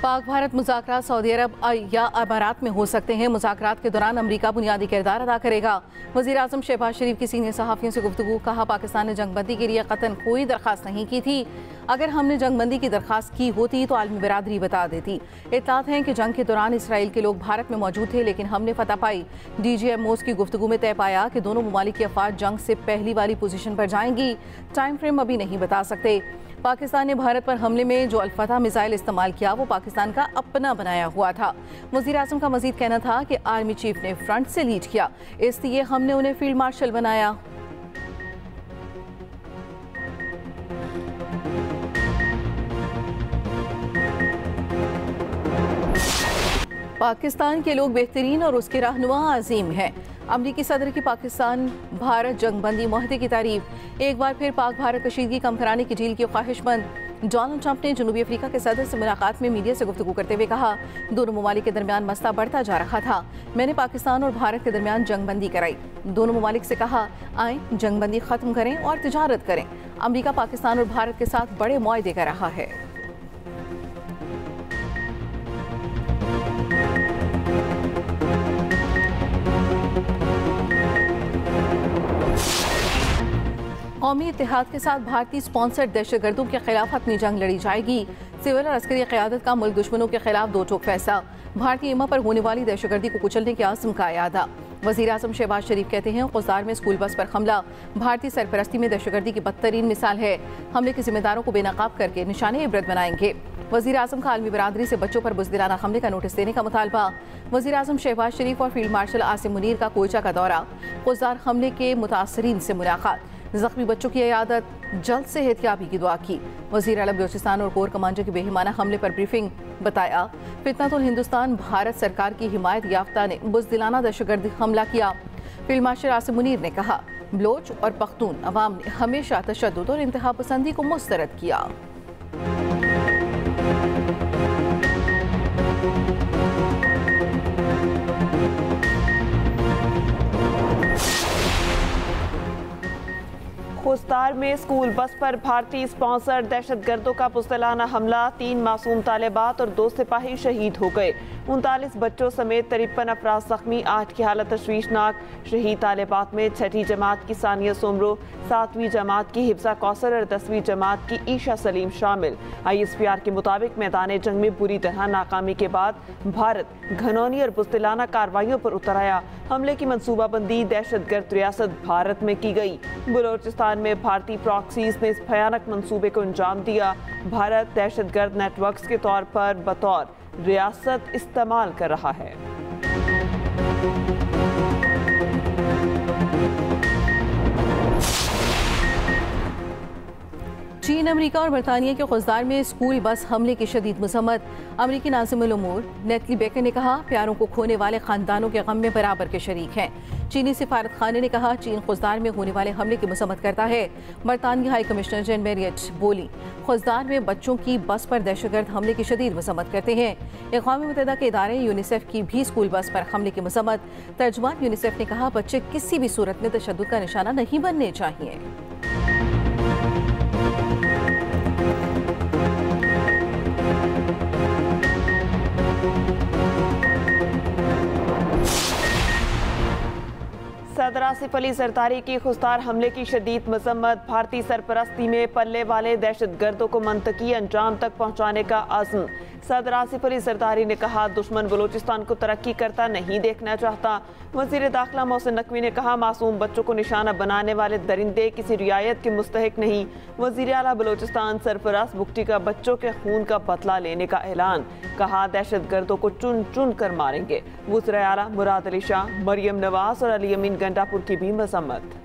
Pak Bharat मुज़ाकरात Saudi अरब या अमारात में हो सकते हैं। मुज़ाकरात के दौरान अमरीका बुनियादी किरदार अदा करेगा। वज़ीर आज़म शहबाज शरीफ की सीनियर सहाफ़ियों से गुफ्तगू। कहा, पाकिस्तान ने जंगबंदी के लिए कतन कोई दरख्वास्त नहीं की थी। अगर हमने जंगबंदी की दरख्वास्त की होती तो आलमी बरादरी बता देती। इत्तलात हैं कि जंग के दौरान इसराइल के लोग भारत में मौजूद थे, लेकिन हमने फतह पाई। DGMOs की गुफ्तगू में तय पाया कि दोनों ममालिक की अफवाज जंग से पहली वाली पोजीशन पर जाएंगी। टाइम फ्रेम अभी नहीं बता सकते। पाकिस्तान ने भारत पर हमले में जो अल-फतह मिसाइल इस्तेमाल किया वो पाकिस्तान का अपना बनाया हुआ था। वज़ीर आज़म का मजीद कहना था कि आर्मी चीफ ने फ्रंट से लीड किया, इसलिए हमने उन्हें फील्ड मार्शल बनाया। पाकिस्तान के लोग बेहतरीन और उसके रहनुमा अजीम हैं। अमरीकी सदर की पाकिस्तान भारत जंगबंदी मुआहदे की तारीफ। एक बार फिर पाक भारत कशीदगी कम कराने की डील की ख्वाहिशमंद। डोनाल्ड ट्रंप ने जनूबी अफ्रीका के सदर से मुलाकात में मीडिया से गुफ्तगू करते हुए कहा, दोनों ममालिक के दरमियान मसला बढ़ता जा रहा था। मैंने पाकिस्तान और भारत के दरमियान जंगबंदी कराई। दोनों ममालिक से कहा, आए जंगबंदी खत्म करें और तिजारत करें। अमरीका पाकिस्तान और भारत के साथ बड़े मुआहदे कर रहा है। कौमी इत्तेहाद के साथ भारतीय स्पॉन्सर्ड दहशतगर्दों के खिलाफ अपनी जंग लड़ी जाएगी। सिविल और अस्करी क़यादत का मुल्क दुश्मनों के खिलाफ दो टोक फैसला। भारतीय इमा पर होने वाली दहशतगर्दी को कुचलने के आज़म का यादा। वज़ीर आज़म शहबाज शरीफ कहते हैं, क़ुज़दार में स्कूल बस पर हमला भारतीय सरपरस्ती में दहशतगर्दी की बदतरीन मिसाल है। हमले के जिम्मेदारों को बेनकाब करके निशाने इबरत बनाएंगे। वज़ीर आज़म का आलमी बरादरी से बच्चों पर बुज़दिलाना हमले का नोटिस देने का मुतालबा। वज़ीर आज़म शहबाज शरीफ और फील्ड मार्शल आसिम मुनीर का कोयचा का दौरा। क़ुज़दार हमले के मुतासरीन से मुलाकात। ज़ख्मी बच्चों की इयादत, जल्द से एहतियाबी की दुआ की। वज़ीर आला बलूचिस्तान और कोर कमांडर के बेहिमाना हमले पर ब्रीफिंग। बताया, फितनतुल हिंदुस्तान भारत सरकार की हिमायत याफ्ता ने बुज़दिलाना दहशतगर्दी हमला किया। फील्ड मार्शल आसिम मुनीर ने कहा, बलोच और पख्तून अवाम ने हमेशा तशद्दुद और इंतहा पसंदी को मुस्तरद किया। क़ुज़दार में स्कूल बस पर भारतीय स्पॉन्सर्ड दहशतगर्दों का पुस्तलाना हमला। 3 मासूम तालिबात और 2 सिपाही शहीद हो गए। 39 बच्चों समेत 53 अफराद जख्मी। 8 की हालत तशवीशनाक। शहीद तालिबात में 6ठी जमात की सानिया सोमरो, 7वीं जमात की हिफ्ज़ा कौसर और 10वीं जमात की ईशा सलीम शामिल। ISPR के मुताबिक मैदान जंग में बुरी तरह नाकामी के बाद भारत घनौनी और बुज़दिलाना कार्रवाइयों पर उतर आया। हमले की मनसूबाबंदी दहशतगर्द रियासत भारत में की गई। बलोचिस्तान में भारतीय प्रॉक्सीज ने इस भयानक मंसूबे को अंजाम दिया। भारत दहशतगर्द नेटवर्क्स के तौर पर बतौर रियासत इस्तेमाल कर रहा है। चीन, अमेरिका और बरतानिया के क़ुज़दार में स्कूल बस हमले की शदीद मज़म्मत। अमेरिकी नाज़िमुल उमूर नेतली बेकर ने कहा, प्यारों को खोने वाले ख़ानदानों के गम में बराबर के शरीक हैं। चीनी सिफारत खाने ने कहा, चीन क़ुज़दार में होने वाले हमले की मज़म्मत करता है। बरतानवी हाई कमिश्नर जेन मैरियट बोली, क़ुज़दार में बच्चों की बस पर दहशतगर्द हमले की शदीद मज़म्मत करते हैं। अक़वाम मुत्तहिदा के इदारे यूनिसेफ की भी स्कूल बस पर हमले की मज़म्मत। तर्जुमान यूनिसेफ ने कहा, बच्चे किसी भी सूरत में तशद्दुद का निशाना नहीं बनने चाहिए। सदर आसिफ अली जरदारी की क़ुज़दार हमले की शदीद मज़म्मत। भारतीय सरपरस्ती में पल्ले वाले दहशतगर्दों को मंतकी अंजाम तक पहुँचाने का आज़म। सदर आसिफ अली जरदारी ने कहा, दुश्मन बलूचिस्तान को तरक्की करता नहीं देखना चाहता। वज़ीर दाखिला मोहसिन नकवी ने कहा, मासूम बच्चों को निशाना बनाने वाले दरिंदे किसी रियायत के मुस्तहिक नहीं। वज़ीर आला बलूचिस्तान सरफराज बुगटी का बच्चों के खून का बदला लेने का ऐलान। कहा, दहशतगर्दों को चुन चुन कर मारेंगे। वज़ीर आला मुराद अली शाह, मरियम नवाज और अली अमीन गंडापुर की भी मज़म्मत।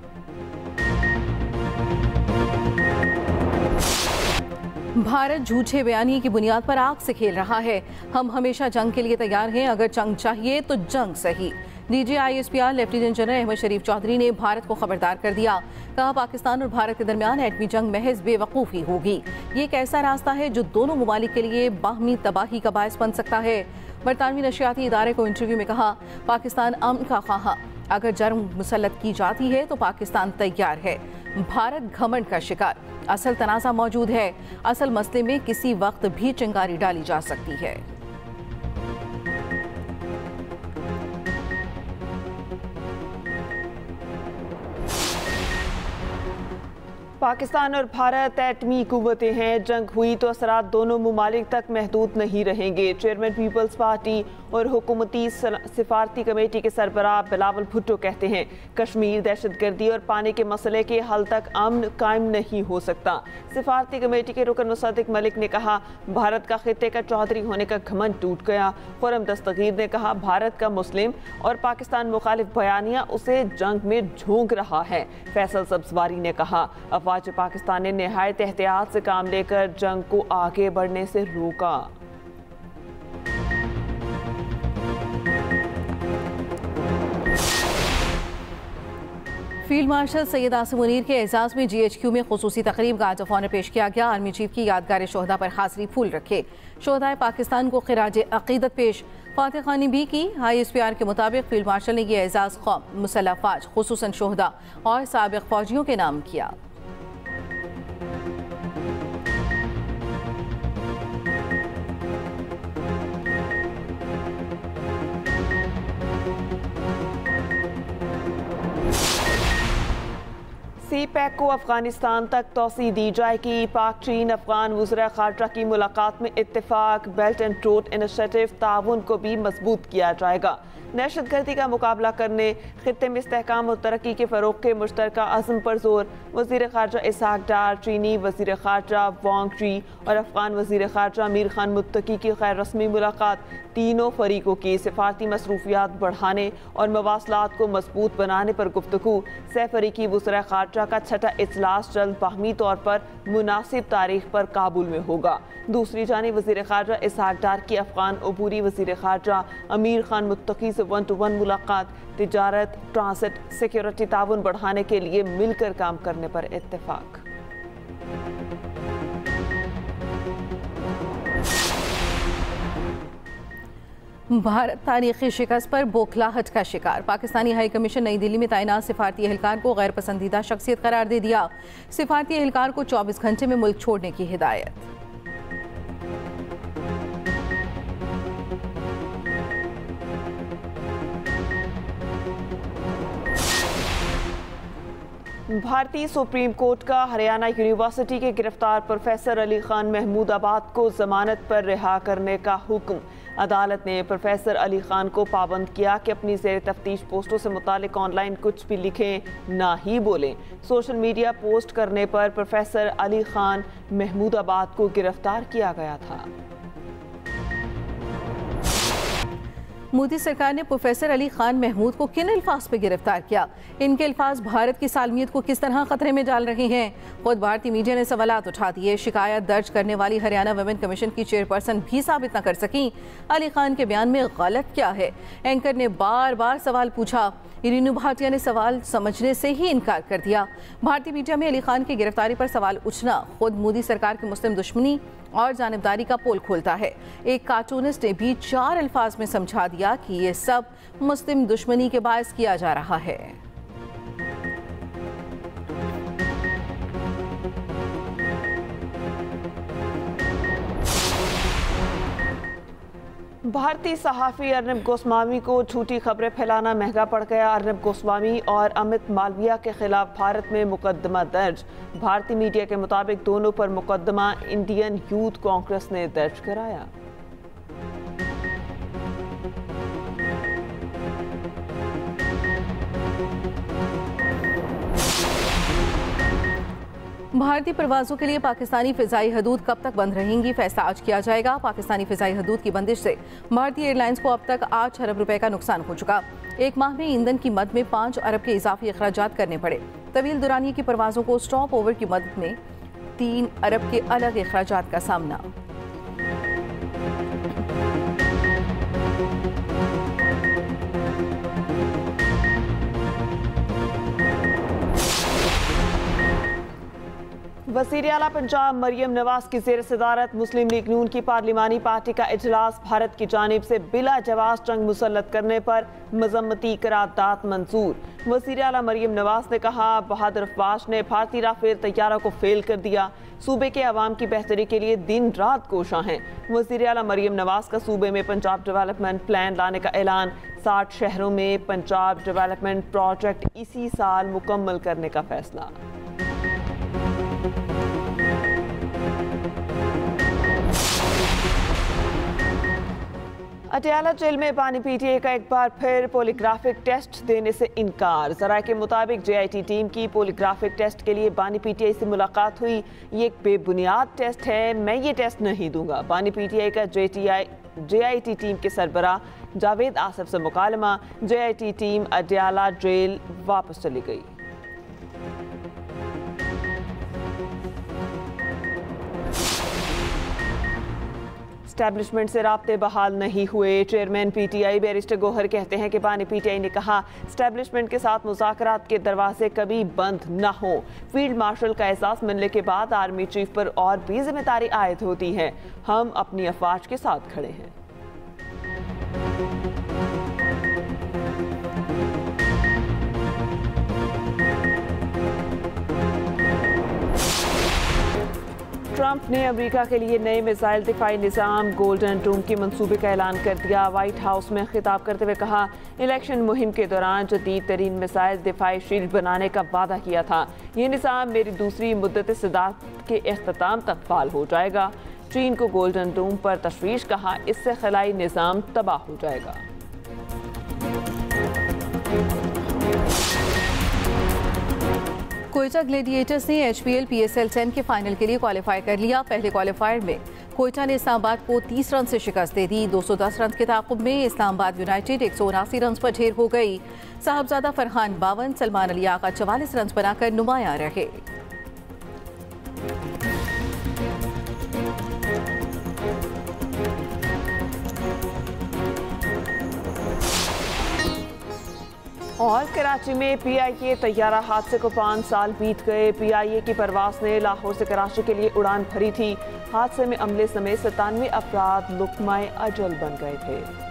भारत झूठे बयानी की बुनियाद पर आग से खेल रहा है। हम हमेशा जंग के लिए तैयार हैं, अगर जंग चाहिए तो जंग सही। DG ISPR lieutenant general Ahmad Sharif Chaudhry ने भारत को खबरदार कर दिया। कहा, पाकिस्तान और भारत के दरमियान एटमी जंग महज बेवकूफ़ी होगी। ये एक ऐसा रास्ता है जो दोनों ममालिक के लिए बाहमी तबाही का बायस बन सकता है। बरतानवी नशियाती इदारे को इंटरव्यू में कहा, पाकिस्तान अमन का ख्वाह, अगर जंग मुसल्लत की जाती है तो पाकिस्तान तैयार है। भारत घमंड का शिकार, असल तनाज़ा मौजूद है, असल मसले में किसी वक्त भी चिंगारी डाली जा सकती है। पाकिस्तान और भारत एटमी कुव्वतें हैं, जंग हुई तो असरात दोनों ममालिक तक महदूद नहीं रहेंगे। चेयरमैन पीपल्स पार्टी और हुकूमती सिफारती कमेटी के सरबराह बिलावल भुट्टो कहते हैं कश्मीर दहशतगर्दी और पानी के मसले के हल तक अमन कायम नहीं हो सकता। सिफारती कमेटी के रुकन मुसद्दिक मलिक ने कहा भारत का खित्ते का चौधरी होने का घमंड टूट गया। खुर्रम दस्तगीर ने कहा भारत का मुस्लिम और पाकिस्तान मुखालिफ बयानिया उसे जंग में झोंक रहा है। फैसल सब्जवारी ने कहा अफवाज पाकिस्तान ने निहायत एहतियात से काम लेकर जंग को आगे बढ़ने से रोका। फील्ड मार्शल सैयद आसिम मुनीर के एजाज में GHQ में खुसूसी तकरीब गार्ड ऑफ ऑनर पेश किया गया। आर्मी चीफ की यादगार शोहदा पर हाजिरी फूल रखे, शोहदाए पाकिस्तान को खिराज अकीदत पेश। फातिह खानी भी की। ISPR के मुताबिक फील्ड मार्शल ने यह एजाज कौम, मुसल्लह फौज, खुसूसन शोहदा और साबिक फौजियों के नाम किया। CPEC को अफगानिस्तान तक तोसी दी जाएगी। पाक चीन अफगान वज़ीर ख़ारजा की मुलाकात में इत्तेफाक, बेल्ट एंड रोड इनिशिएटिव ताउन को भी मजबूत किया जाएगा। दहशतगर्दी का मुकाबला करने, खित्ते में इस्तेहकाम और तरक्की के फ़रोग़ के मुश्तरका अज़्म पर जोर। वज़ीर ख़ारजा इसहाक डार, चीनी वज़ीर ख़ारजा वांग ची और अफगान वज़ीर ख़ारजा अमीर खान मुत्तकी की गैर रस्मी मुलाकात तीनों फरीकों की सिफारती मसरूफियात बढ़ाने और मवासलात को मजबूत बनाने पर गुफ्तगू। सहफरीकी वज़ीर ख़ारजा का छठा इजलास जल्द बाहमी तौर पर मुनासिब तारीख पर काबुल में होगा। दूसरी जानिब वज़ीर ख़ारजा इसहाक डार की अफगान अबूरी वज़ीर ख़ारजा अमीर खान मुत्तकी से 1-to-1 मुलाकात, तिजारत, ट्रांसिट, सिक्योरिटी ताउन बढ़ाने के लिए मिलकर काम करने पर इत्तेफाक। भारत तारीखी शिकस्त पर बौखलाहट का शिकार, पाकिस्तानी हाई कमीशन नई दिल्ली में तैनात सिफारती एहलकार को गैर पसंदीदा शख्सियत करार दे दिया। सिफारती एहलकार को 24 घंटे में मुल्क छोड़ने की हिदायत। भारतीय सुप्रीम कोर्ट का हरियाणा यूनिवर्सिटी के गिरफ्तार प्रोफेसर अली खान महमूदाबाद को जमानत पर रिहा करने का हुक्म। अदालत ने प्रोफेसर अली खान को पाबंद किया कि अपनी ज़ेर तफ्तीश पोस्टों से मुतालिक ऑनलाइन कुछ भी लिखें, ना ही बोलें। सोशल मीडिया पोस्ट करने पर प्रोफेसर अली खान महमूदाबाद को गिरफ्तार किया गया था। मोदी सरकार ने प्रोफेसर अली खान महमूद को किन अल्फाज पे गिरफ्तार किया? इनके अल्फाज भारत की सालमियत को किस तरह खतरे में डाल रहे हैं? खुद भारतीय मीडिया ने सवालात उठा दिए। शिकायत दर्ज करने वाली हरियाणा वुमेन कमीशन की चेयरपर्सन भी साबित न कर सकी अली खान के बयान में गलत क्या है। एंकर ने बार बार सवाल पूछा, रीनू भाटिया ने सवाल समझने से ही इनकार कर दिया। भारतीय मीडिया में अली खान की गिरफ्तारी पर सवाल उठना खुद मोदी सरकार की मुस्लिम दुश्मनी और जानिबदारी का पोल खोलता है। एक कार्टूनिस्ट ने भी 4 अल्फाज में समझा दिया कि ये सब मुस्लिम दुश्मनी के बायस किया जा रहा है। भारतीय सहाफ़ी अर्नब गोस्वामी को झूठी खबरें फैलाना महंगा पड़ गया। अर्नब गोस्वामी और अमित मालविया के खिलाफ भारत में मुकदमा दर्ज। भारतीय मीडिया के मुताबिक दोनों पर मुकदमा इंडियन यूथ कांग्रेस ने दर्ज कराया। भारतीय प्रवासों के लिए पाकिस्तानी फ़िज़ाई हदूद कब तक बंद रहेंगी, फैसला आज किया जाएगा। पाकिस्तानी फ़िज़ाई हदूद की बंदिश से भारतीय एयरलाइंस को अब तक 8 अरब रुपए का नुकसान हो चुका। एक माह में ईंधन की मद में 5 अरब के इजाफी अखराजात करने पड़े। तवील दुरानिये की परवाज़ों को स्टॉप ओवर की मद में 3 अरब के अलग अखराजात का सामना। वज़ीर आला पंजाब मरियम नवाज की ज़ेर सदारत मुस्लिम लीग नून की पार्लिमानी पार्टी का इजलास भारत की जानिब से बिला जवाब जंग मुसल्लत करने पर मजम्मती करारदाद मंजूर। वज़ीर आला मरियम नवाज ने कहा, बहादुर अफवाज ने भारतीय राफेल तैयारों को फेल कर दिया। सूबे के अवाम की बेहतरी के लिए दिन रात कोशां हैं। वज़ीर आला मरियम नवाज का सूबे में पंजाब डेवलपमेंट प्लान लाने का ऐलान। 60 शहरों में पंजाब डेवलपमेंट प्रोजेक्ट इसी साल मुकम्मल करने का फैसला। अटियाला जेल में बानी पीटीआई का एक बार फिर पॉलीग्राफिक टेस्ट देने से इनकार। जराये के मुताबिक जेआईटी टीम की पॉलीग्राफिक टेस्ट के लिए बानी पीटीआई से मुलाकात हुई। ये एक बेबुनियाद टेस्ट है, मैं ये टेस्ट नहीं दूंगा। बानी पीटीआई का जेआईटी टीम के सरबराह जावेद आसिफ से मुकालमा। जेआईटी टीम अटियाला जेल वापस चली गई। एस्टैब्लिशमेंट से राब्ते बहाल नहीं हुए। चेयरमैन पीटीआई बैरिस्टर गौहर कहते हैं कि बानी पीटीआई ने कहा, एस्टैब्लिशमेंट के साथ मुज़ाकरात के दरवाजे कभी बंद न हो। फील्ड मार्शल का एहसास मिलने के बाद आर्मी चीफ पर और भी जिम्मेदारी आयद होती है। हम अपनी अफवाज के साथ खड़े हैं। ट्रंप ने अमेरिका के लिए नए मिसाइल दिफाई निज़ाम गोल्डन डोम के मंसूबे का ऐलान कर दिया। व्हाइट हाउस में खिताब करते हुए कहा, इलेक्शन मुहिम के दौरान जदीद तरीन मिसाइल दिफाई शील्ड बनाने का वादा किया था। ये निज़ाम मेरी दूसरी मुद्दत सदारत के अख्ताम तक फाल हो जाएगा। चीन को गोल्डन डोम पर तशवीश, कहा इससे खलाई निज़ाम तबाह हो जाएगा। कोयटा ग्लेडिएटर्स ने HPL PSL 10 के फाइनल के लिए क्वालिफाई कर लिया। पहले क्वालिफायर में कोयटा ने इस्लामाबाद को 30 रन से शिकस्त दे दी। 210 रन के ताक़ुब में इस्लामाबाद यूनाइटेड 179 रन पर ढेर हो गई। साहबजादा फरहान 52, सलमान अली आका 44 रन बनाकर नुमायां रहे। और कराची में PIA तैयारा हादसे को 5 साल बीत गए। PIA की परवास ने लाहौर से कराची के लिए उड़ान भरी थी। हादसे में अमले समेत 97 अफराद लुक़्माए अजल बन गए थे।